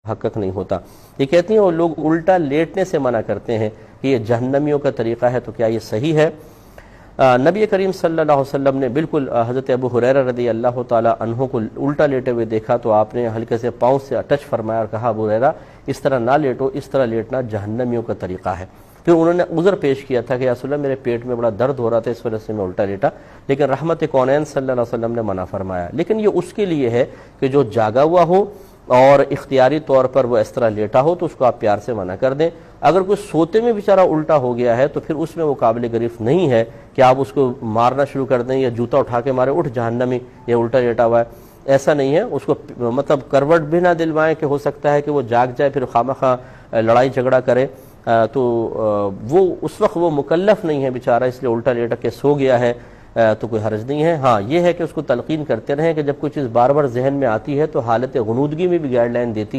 حقق نہیں ہوتا۔ یہ کہتی ہیں وہ لوگ الٹا لیٹنے سے منع کرتے ہیں کہ یہ جہنمیوں کا طریقہ ہے، تو کیا یہ صحیح ہے؟ نبی کریم صلی اللہ علیہ وسلم نے بالکل حضرت ابو ہریرہ رضی اللہ تعالی عنہ کو الٹا لیٹے ہوئے دیکھا تو آپ نے ہلکے سے پاؤں سے ٹچ فرمایا اور کہا ابو ہریرہ اس طرح نہ لیٹو، اس طرح لیٹنا جہنمیوں کا طریقہ ہے۔ پھر انہوں نے عذر پیش کیا تھا کہ یا رسول اللہ میرے پیٹ میں بڑا درد ہو رہا تھا، اس وجہ سے میں الٹا لیٹا، لیکن رحمت کونین صلی اللہ علیہ وسلم نے منع فرمایا۔ لیکن یہ اس کے لیے ہے کہ جو جاگا ہوا ہو اور اختیاری طور پر وہ اس طرح لیٹا ہو تو اس کو آپ پیار سے منع کر دیں۔ اگر کوئی سوتے میں بیچارہ الٹا ہو گیا ہے تو پھر اس میں وہ قابل گرفت نہیں ہے کہ آپ اس کو مارنا شروع کر دیں یا جوتا اٹھا کے مارے اٹھ جہنمی، یہ الٹا لیٹا ہوا ہے، ایسا نہیں ہے۔ اس کو مطلب کروٹ بھی نہ دلوائیں کہ ہو سکتا ہے کہ وہ جاگ جائے پھر خواہ لڑائی جھگڑا کرے، تو وہ اس وقت وہ مکلف نہیں ہے بیچارہ، اس لیے الٹا لیٹا کے سو گیا ہے تو کوئی حرج نہیں ہے۔ ہاں یہ ہے کہ اس کو تلقین کرتے رہیں کہ جب کوئی چیز بار بار ذہن میں آتی ہے تو حالت غنودگی میں بھی گائیڈ لائن دیتی ہے